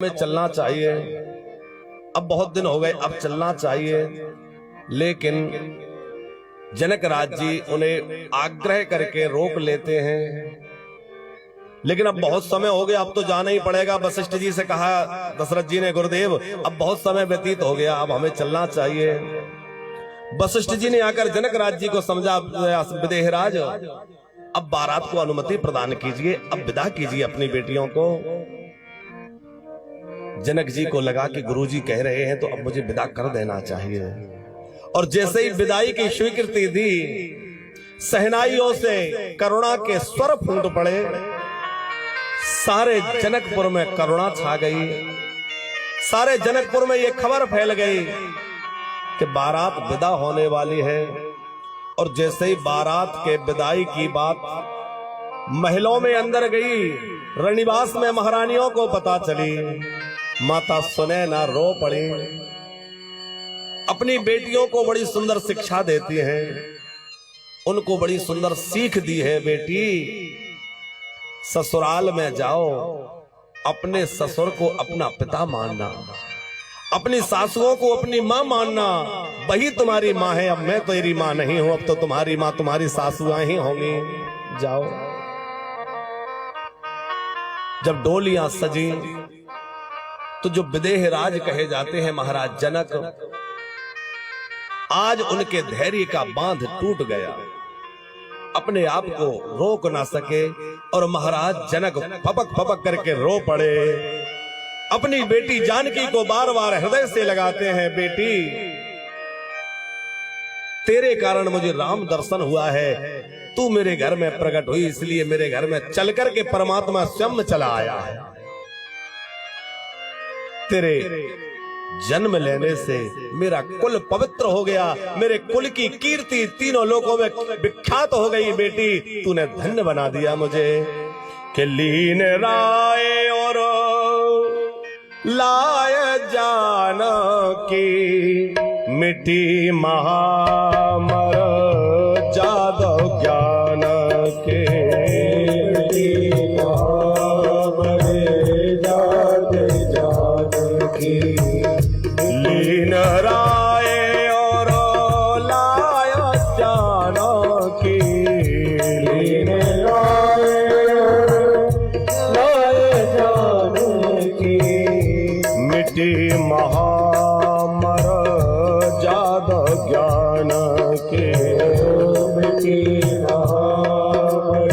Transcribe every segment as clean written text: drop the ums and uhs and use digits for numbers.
हमें चलना चाहिए। अब बहुत दिन हो गए, अब चलना चाहिए, लेकिन जनक राज जी उन्हें आग्रह करके रोक लेते हैं। लेकिन अब बहुत समय हो गया, अब तो जाना ही पड़ेगा। वशिष्ठ जी से कहा दशरथ जी ने, गुरुदेव अब बहुत समय व्यतीत हो गया, अब हमें चलना चाहिए। वशिष्ठ जी ने आकर जनक राज जी को समझा, विदेहराज अब बारात को अनुमति प्रदान कीजिए, अब विदा कीजिए अपनी बेटियों को। जनक जी को लगा कि गुरुजी कह रहे हैं तो अब मुझे विदा कर देना चाहिए। और जैसे ही विदाई की स्वीकृति दी, सहनाइयों से करुणा के स्वर फूट पड़े। सारे जनकपुर में करुणा छा गई। सारे जनकपुर में यह खबर फैल गई कि बारात विदा होने वाली है। और जैसे ही बारात के विदाई की बात महलों में अंदर गई, रणनिवास में महारानियों को पता चली, माता सुनैना रो पड़ी। अपनी बेटियों को बड़ी सुंदर शिक्षा देती हैं, उनको बड़ी सुंदर सीख दी है, बेटी ससुराल में जाओ, अपने ससुर को अपना पिता मानना, अपनी सासुओं को अपनी मां मानना, वही तुम्हारी मां है। अब मैं तो तेरी मां नहीं हूं, अब तो तुम्हारी मां तुम्हारी सासुआं ही होंगी। जाओ। जब डोलियां सजी तो जो विदेहराज कहे जाते हैं महाराज जनक, आज उनके धैर्य का बांध टूट गया, अपने आप को रोक ना सके और महाराज जनक फपक फपक करके रो पड़े। अपनी बेटी जानकी को बार बार हृदय से लगाते हैं, बेटी तेरे कारण मुझे राम दर्शन हुआ है, तू मेरे घर में प्रकट हुई, इसलिए मेरे घर में चल करके परमात्मा स्वयं चला आया है। तेरे जन्म लेने से मेरा कुल पवित्र हो गया, मेरे कुल की कीर्ति तीनों लोकों में विख्यात हो गई। बेटी तूने धन्य बना दिया मुझे। कि लीन राय और लाय जानकी, मिट्टी महामर जादव ज्ञान के। लीन राय और लाय जानकी, लीन राय लाय जानकी, मिट्टी महामर जादव ज्ञान के। मिट्टी महामर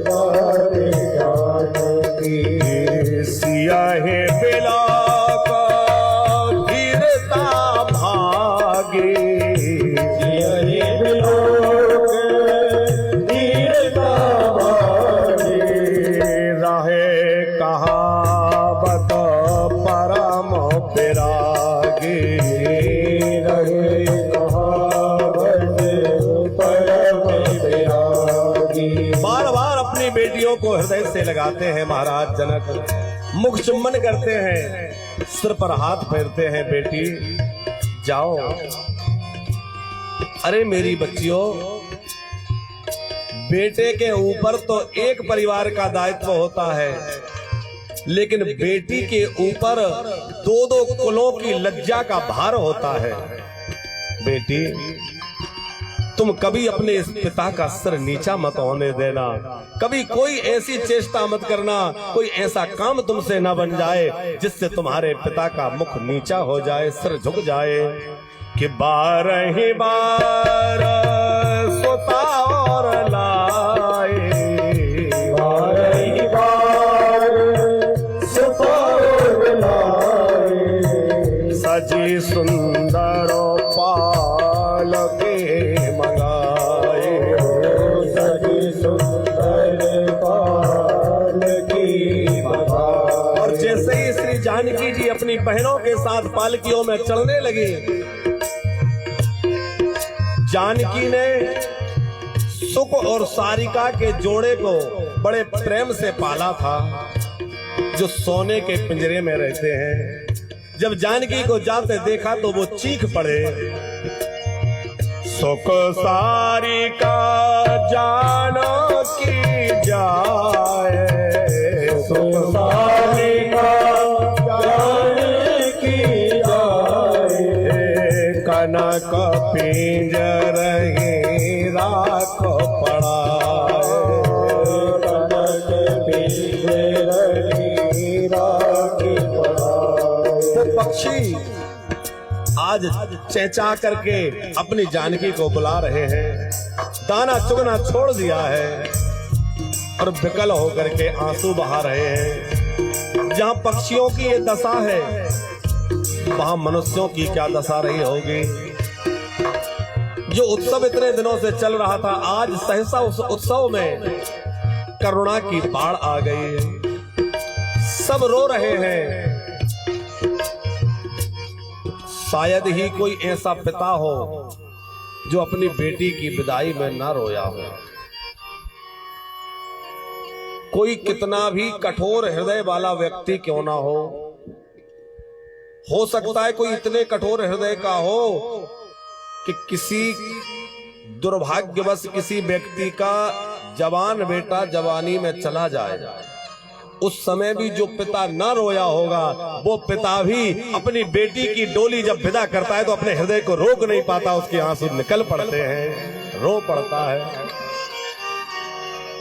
जादव ज्ञान के। सियाहे बिला बेटियों को हृदय से लगाते हैं महाराज जनक, मुख चुम्बन करते हैं, सिर पर हाथ फेरते हैं, बेटी जाओ। अरे मेरी बच्चियों, बेटे के ऊपर तो एक परिवार का दायित्व होता है, लेकिन बेटी के ऊपर दो दो कुलों की लज्जा का भार होता है। बेटी तुम कभी अपने इस पिता का सिर नीचा मत होने देना, कभी कोई ऐसी चेष्टा मत करना, कोई ऐसा काम तुमसे न बन जाए जिससे तुम्हारे पिता का मुख नीचा हो जाए, सिर झुक जाए। कि 12 बार सोता और लाए, 12 बार सोता और लाए, सजी सुंदर पाल के जानकी जी अपनी बहनों के साथ पालकियों में चलने लगी। जानकी ने सुख और सारिका के जोड़े को बड़े प्रेम से पाला था, जो सोने के पिंजरे में रहते हैं। जब जानकी को जाते देखा तो वो चीख पड़े। सुख सारिका जानकी जाए, सुख सारिका कनक पिंजर ही राखो पड़ाए, कनक पिंजर ही राखी पड़ाए। पक्षी आज चेंचा करके अपनी जानकी को बुला रहे हैं, दाना चुगना छोड़ दिया है और विकल होकर के आंसू बहा रहे हैं। जहां पक्षियों की ये दशा है, वहां मनुष्यों की क्या दशा रही होगी। जो उत्सव इतने दिनों से चल रहा था, आज सहसा उस उत्सव में करुणा की बाढ़ आ गई है। सब रो रहे हैं। शायद ही कोई ऐसा पिता हो जो अपनी बेटी की विदाई में ना रोया हो। कोई कितना भी कठोर हृदय वाला व्यक्ति क्यों ना हो सकता है कोई इतने कठोर हृदय का हो कि किसी दुर्भाग्यवश किसी व्यक्ति का जवान बेटा जवानी में चला जाए, उस समय भी जो पिता न रोया होगा, वो पिता भी अपनी बेटी की डोली जब विदा करता है तो अपने हृदय को रोक नहीं पाता, उसके आंसू निकल पड़ते हैं, रो पड़ता है।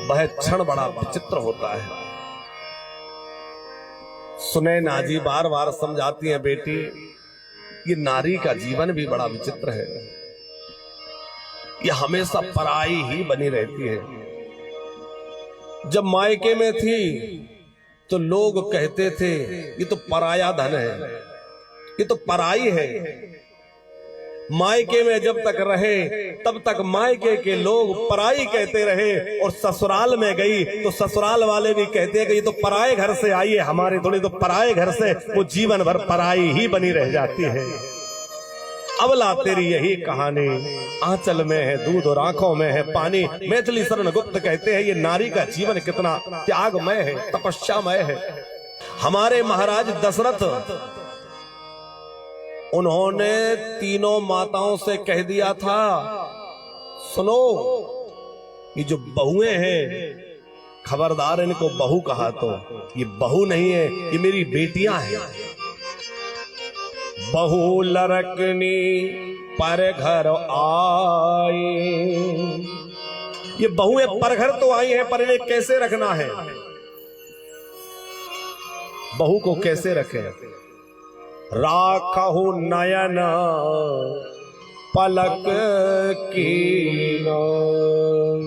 वह क्षण बड़ा विचित्र होता है। सुनैना जी बार बार समझाती हैं, बेटी ये नारी का जीवन भी बड़ा विचित्र है, ये हमेशा पराई ही बनी रहती है। जब मायके में थी तो लोग कहते थे ये तो पराया धन है, ये तो पराई है। मायके में जब तक रहे तब तक मायके के लोग पराई कहते रहे, और ससुराल में गई तो ससुराल वाले भी कहते हैं कि ये तो पराए घर से आई है, हमारी थोड़ी तो पराए घर से वो जीवन भर पराई ही बनी रह जाती है। अबला तेरी यही कहानी, आंचल में है दूध और आंखों में है पानी। मैथिली शरण गुप्त कहते हैं ये नारी का जीवन कितना त्यागमय है, तपस्यामय है। हमारे महाराज दशरथ, उन्होंने तीनों माताओं से कह दिया था, सुनो ये जो बहुएं हैं, खबरदार इनको बहू कहा तो ये बहू नहीं है, ये मेरी बेटियां हैं। बहू लरकनी पर घर आई, ये बहुएं पर घर तो आई हैं, पर इन्हें कैसे रखना है, बहू को कैसे रखें। राखहु नयन पलक की,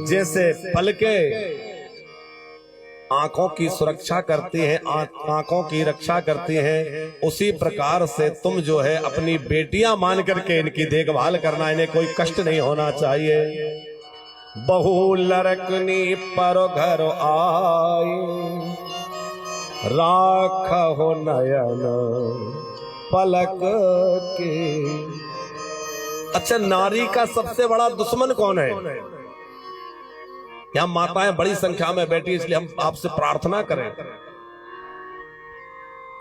जैसे पलके आंखों की सुरक्षा करती हैं, आंखों की रक्षा करती हैं, उसी प्रकार से तुम जो है अपनी बेटियां मान करके इनकी देखभाल करना, इन्हें कोई कष्ट नहीं होना चाहिए। बहु लरकनी पर घर आई, राखहु नयन पलक के। अच्छा, नारी का सबसे बड़ा दुश्मन कौन है? यहां माताएं बड़ी संख्या में बैठी, इसलिए हम आपसे प्रार्थना करें।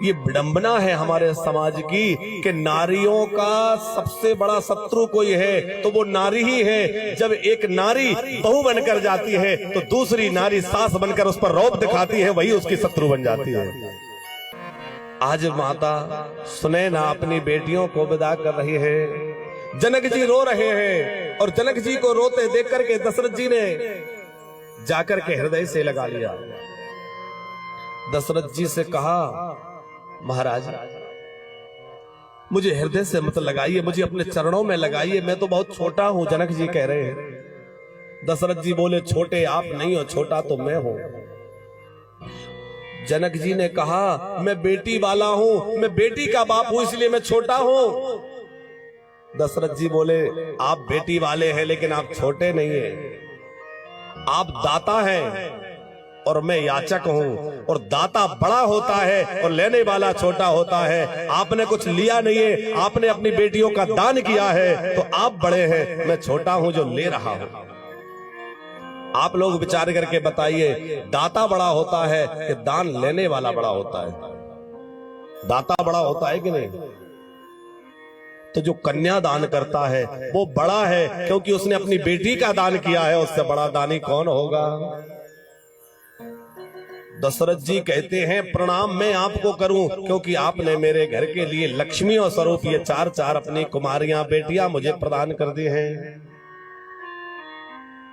ये विडंबना है हमारे समाज की कि नारियों का सबसे बड़ा शत्रु कोई है तो वो नारी ही है। जब एक नारी बहू बनकर जाती है तो दूसरी नारी सास बनकर उस पर रौब दिखाती है, वही उसकी शत्रु बन जाती है। आज माता सुनैना अपनी बेटियों को विदा कर रही है। जनक जी रो रहे हैं और जनक जी को रोते देख करके दशरथ जी ने जाकर के हृदय से लगा लिया। दशरथ जी से कहा, महाराज मुझे हृदय से मत लगाइए, मुझे अपने चरणों में लगाइए, मैं तो बहुत छोटा हूं। जनक जी कह रहे हैं। दशरथ जी बोले, छोटे आप नहीं हो, छोटा तो मैं हूं। जनक जी ने कहा, मैं बेटी वाला हूं, मैं बेटी का बाप हूं, इसलिए मैं छोटा हूं। दशरथ जी बोले, आप बेटी वाले हैं लेकिन आप छोटे नहीं हैं, आप दाता हैं और मैं याचक हूं, और दाता बड़ा होता है और लेने वाला छोटा होता है। आपने कुछ लिया नहीं है, आपने अपनी बेटियों का दान किया है तो आप बड़े हैं, मैं छोटा हूं जो ले रहा हूं। आप लोग विचार करके बताइए, दाता बड़ा होता है कि दान लेने वाला बड़ा होता है? दाता बड़ा होता है कि नहीं? तो जो कन्या दान करता है वो बड़ा है, क्योंकि उसने अपनी बेटी का दान किया है। उससे बड़ा दानी कौन होगा? दशरथ जी कहते हैं प्रणाम मैं आपको करूं, क्योंकि आपने मेरे घर के लिए लक्ष्मियों स्वरूप ये 4 अपनी कुमारियां बेटियां मुझे प्रदान कर दी हैं।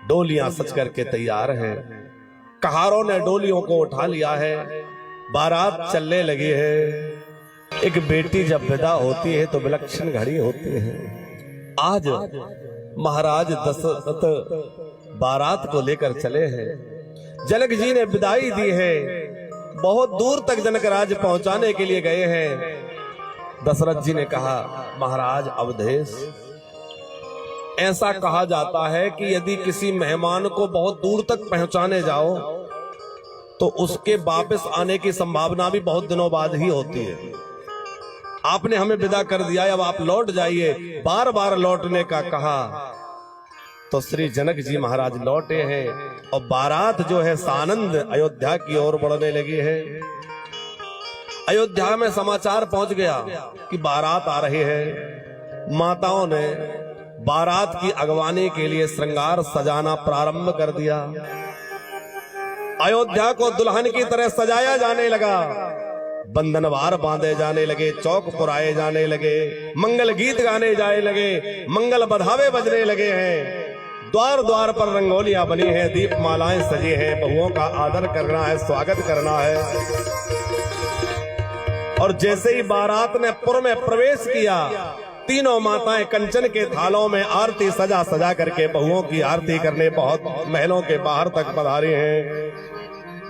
डोलियां सज करके तैयार हैं, कहारों ने डोलियों को उठा लिया है, बारात चलने लगी है। एक बेटी जब विदा होती है तो विलक्षण घड़ी होती है। आज महाराज दशरथ बारात को लेकर चले हैं। जनक जी ने विदाई दी है, बहुत दूर तक जनक राज पहुंचाने के लिए गए हैं। दशरथ जी ने कहा महाराज अवधेश, ऐसा कहा जाता है कि यदि किसी मेहमान को बहुत दूर तक पहुंचाने जाओ तो उसके वापस आने की संभावना भी बहुत दिनों बाद ही होती है। आपने हमें विदा कर दिया, अब आप लौट जाइए। बार बार लौटने का कहा तो श्री जनक जी महाराज लौटे हैं और बारात जो है सानंद अयोध्या की ओर बढ़ने लगी है। अयोध्या में समाचार पहुंच गया कि बारात आ रही है। माताओं ने बारात की अगवानी के लिए श्रृंगार सजाना प्रारंभ कर दिया। अयोध्या को दुल्हन की तरह सजाया जाने लगा, बंधनवार बांधे जाने लगे, चौक पुराए जाने लगे, मंगल गीत गाने जाने लगे, मंगल बधावे बजने लगे हैं। द्वार द्वार पर रंगोलियां बनी हैं, दीप मालाएं सजी हैं। बहुओं का आदर करना है, स्वागत करना है। और जैसे ही बारात ने पुर में प्रवेश किया, तीनों माताएं कंचन के थालों में आरती सजा सजा करके बहुओं की आरती करने बहुत महलों के बाहर तक पधारी हैं।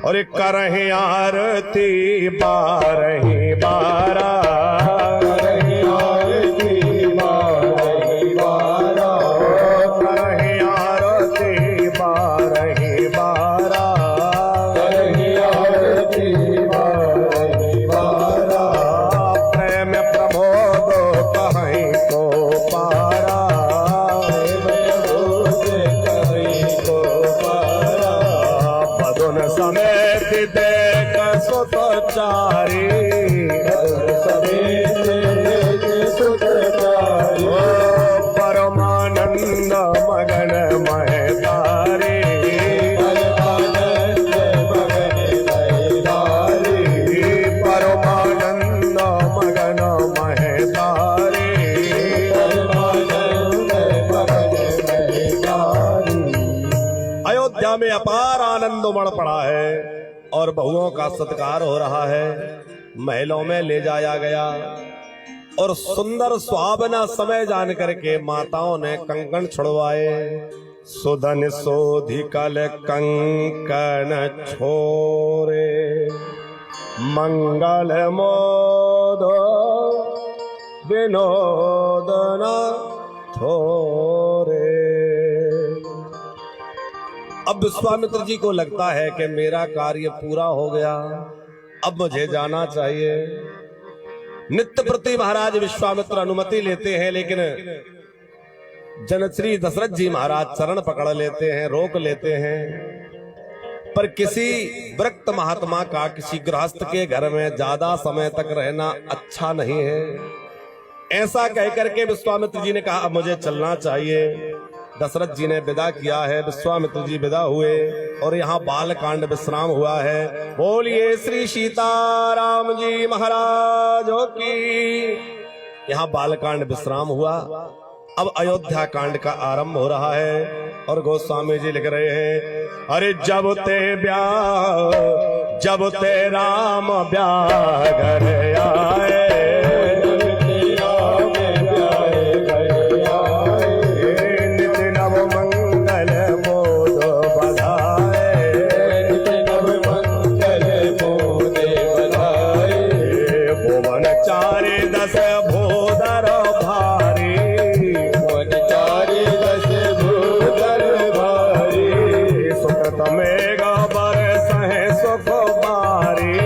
और एक करही आरती बारही बारा, करही आरती बारही बारा, करही आरती बारही बारा, करही आरती बारही बारा। प्रेम प्रमोद कहीं को पारा, प्रेम प्रमोद कहीं को पारा। पदुन समेत देख सुतचारी, समेत देख सुतचारी। परमानंद मगन महतारी, परमानंद मगन महतारी, परमानंद मगन महतारी, परमानंद मगन महतारी। अयोध्या में अपार आनंद उमड़ पड़ा है और बहुओं का सत्कार हो रहा है। महलों में ले जाया गया और सुंदर सुहावना समय जान करके माताओं ने कंकण छुड़वाए। सुधन सोधि कल कंकण छोरे, मंगल मोद विनोदन छोरे। अब विश्वामित्र जी को लगता है कि मेरा कार्य पूरा हो गया, अब मुझे जाना चाहिए। नित्य प्रति महाराज विश्वामित्र अनुमति लेते हैं, लेकिन जनश्री दशरथ जी महाराज चरण पकड़ लेते हैं, रोक लेते हैं। पर किसी विरक्त महात्मा का किसी गृहस्थ के घर में ज्यादा समय तक रहना अच्छा नहीं है। ऐसा कहकर के विश्वामित्र जी ने कहा अब मुझे चलना चाहिए। दशरथ जी ने विदा किया है, विश्वामित्र जी विदा हुए और यहाँ बालकांड विश्राम हुआ है। बोलिए श्री सीताराम जी महाराजों की। यहाँ बालकांड विश्राम हुआ, अब अयोध्या कांड का आरंभ हो रहा है। और गोस्वामी जी लिख रहे हैं, अरे जब ते राम ब्याह घर आए, बरस है सुख बारी,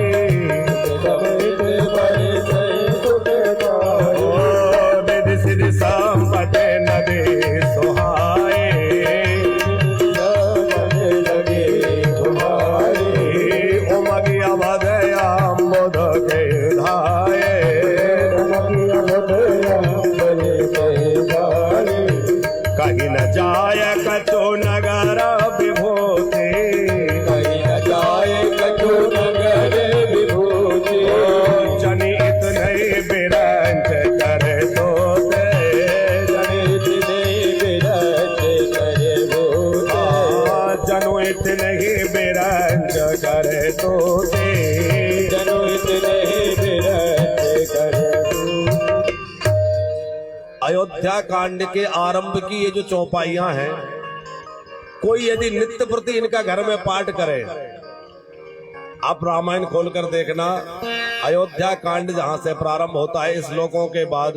अयोध्या कांड के आरंभ की ये जो चौपाइयां हैं, कोई यदि नित्य प्रति इनका घर में पाठ करे, आप रामायण खोलकर देखना, अयोध्या कांड जहां से प्रारंभ होता है श्लोकों के बाद,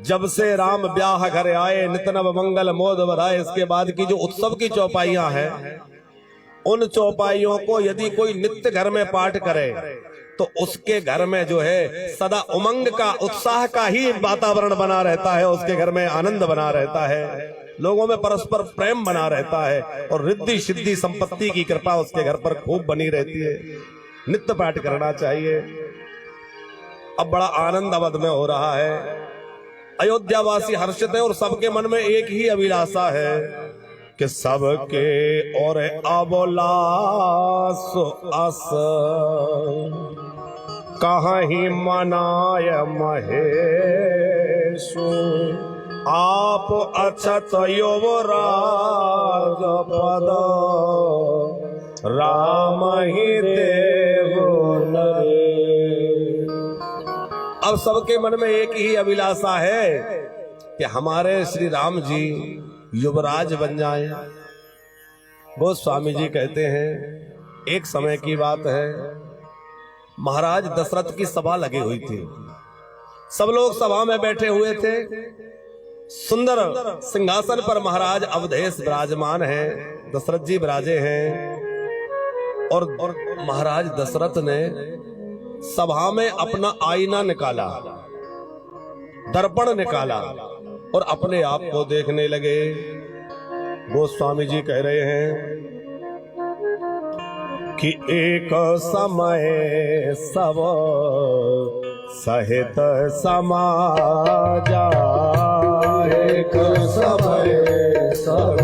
जब से राम ब्याह घर आए नित नव मंगल मोद बधाए, इसके बाद की जो उत्सव की चौपाइयां हैं, उन चौपाइयों को यदि कोई नित्य घर में पाठ करे तो उसके घर में जो है सदा उमंग का, उत्साह का ही वातावरण बना रहता है, उसके घर में आनंद बना रहता है, लोगों में परस्पर प्रेम बना रहता है और रिद्धि सिद्धि संपत्ति की कृपा उसके घर पर खूब बनी रहती है। नित्य पाठ करना चाहिए। अब बड़ा आनंद अवध में हो रहा है, अयोध्यावासी हर्षित है और सबके मन में एक ही अभिलाषा है कि सबके और अबोलास अस कहीं मनाय महेशु, आप अछत युवराज पद राम ही देव नरे। अब सबके मन में एक ही अभिलाषा है कि हमारे श्री राम जी युवराज बन जाए। गोस्वामी जी कहते हैं, एक समय की बात है, महाराज दशरथ की सभा लगी हुई थी, सब लोग सभा में बैठे हुए थे, सुंदर सिंहासन पर महाराज अवधेश विराजमान हैं, दशरथ जी विराजे हैं और महाराज दशरथ ने सभा में अपना आईना निकाला, दर्पण निकाला और अपने आप को देखने लगे। गोस्वामी जी कह रहे हैं कि एक समय सब सहित समाजा, एक समय सब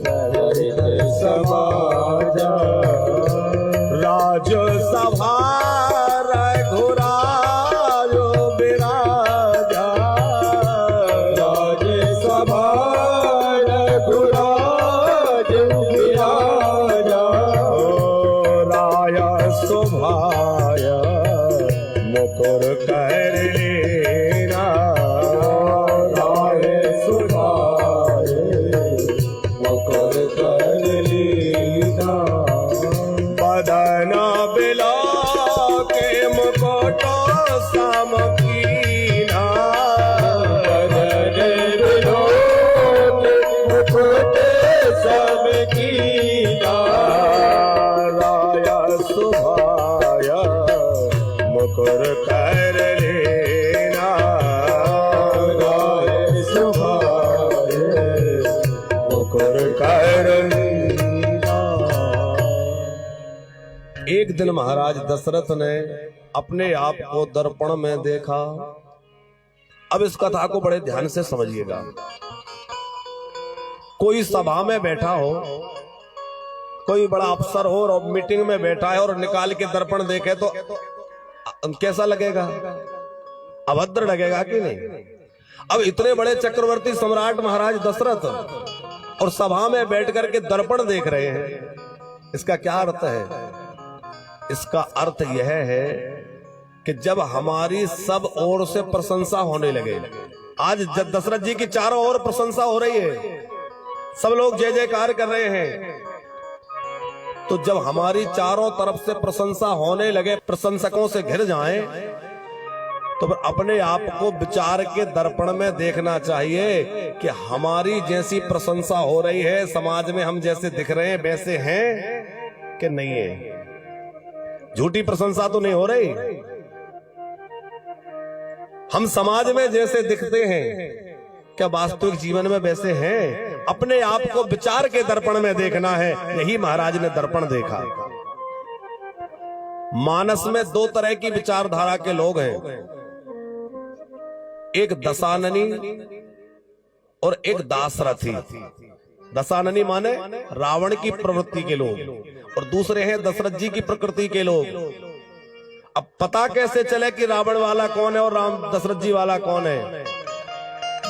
सहित समाजा, राजसभा एक दिन महाराज दशरथ ने अपने आप को दर्पण में देखा। अब इस कथा को बड़े ध्यान से समझिएगा। कोई सभा में बैठा हो, कोई बड़ा अफसर हो और मीटिंग में बैठा है और निकाल के दर्पण देखे तो कैसा लगेगा? अभद्र लगेगा कि नहीं? अब इतने बड़े चक्रवर्ती सम्राट महाराज दशरथ और सभा में बैठ करके दर्पण देख रहे हैं, इसका क्या अर्थ है? इसका अर्थ यह है कि जब हमारी सब ओर से प्रशंसा होने लगे, आज दशरथ जी की चारों ओर प्रशंसा हो रही है, सब लोग जय जयकार कर रहे हैं, तो जब हमारी चारों तरफ से प्रशंसा होने लगे, प्रशंसकों से घिर जाएं, तो फिर अपने आप को विचार के दर्पण में देखना चाहिए कि हमारी जैसी प्रशंसा हो रही है, समाज में हम जैसे दिख रहे हैं वैसे हैं कि नहीं है? झूठी प्रशंसा तो नहीं हो रही? हम समाज में जैसे दिखते हैं क्या वास्तविक जीवन में वैसे हैं? अपने आप को विचार के दर्पण में देखना है। यही महाराज ने दर्पण देखा। मानस में दो तरह की विचारधारा के लोग हैं, एक दशाननी और एक दासरथी। दशाननी माने रावण की प्रवृत्ति के लोग और दूसरे हैं दशरथ जी की प्रकृति के लोग। अब पता कैसे चले कि रावण वाला कौन है और राम दशरथ जी वाला कौन है?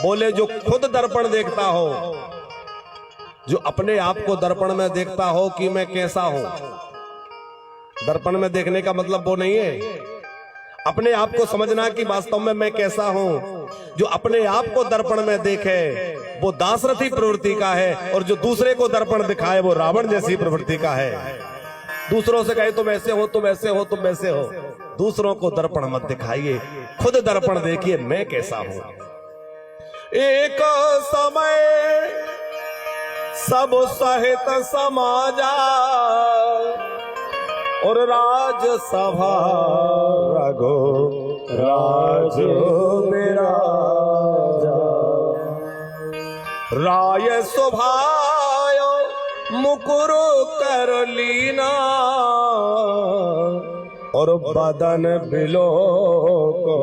बोले जो खुद दर्पण देखता हो, जो अपने आप को दर्पण में देखता हो कि मैं कैसा हूं। दर्पण में देखने का मतलब वो नहीं है। अपने आप को समझना कि वास्तव में मैं कैसा हूं। जो अपने आप को दर्पण में देखे वो दासरथी प्रवृत्ति का है, और जो दूसरे को दर्पण दिखाए वो रावण जैसी प्रवृत्ति का है। दूसरों से कहे तुम ऐसे हो, तुम ऐसे हो, तुम ऐसे हो। दूसरों को दर्पण मत दिखाइए, खुद दर्पण देखिए मैं कैसा हूं। एक समय सब सहित समाजा और राजसभा रघो राज मेरा राय शोभायो मुकुर कर लीना और बदन बिलो को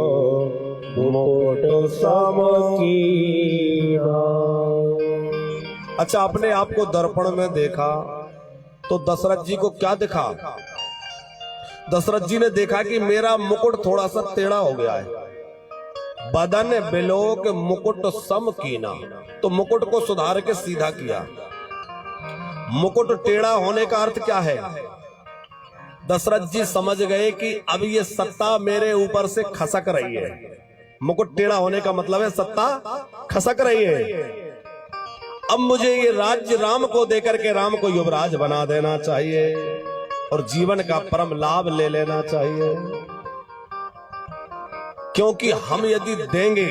मुकुट सम कीना। अच्छा, अपने आप को दर्पण में देखा तो दशरथ जी को क्या दिखा? दशरथ जी ने देखा कि मेरा मुकुट थोड़ा सा टेढ़ा हो गया है। बदन बिलोक मुकुट सम कीना, तो मुकुट को सुधार के सीधा किया। मुकुट टेढ़ा होने का अर्थ क्या है? दशरथ जी समझ गए कि अब ये सत्ता मेरे ऊपर से खसक रही है। मुकुट टेढ़ा होने का मतलब है सत्ता खसक रही है। अब मुझे ये राज्य राम को देकर के राम को युवराज बना देना चाहिए और जीवन का परम लाभ ले लेना चाहिए। क्योंकि हम यदि देंगे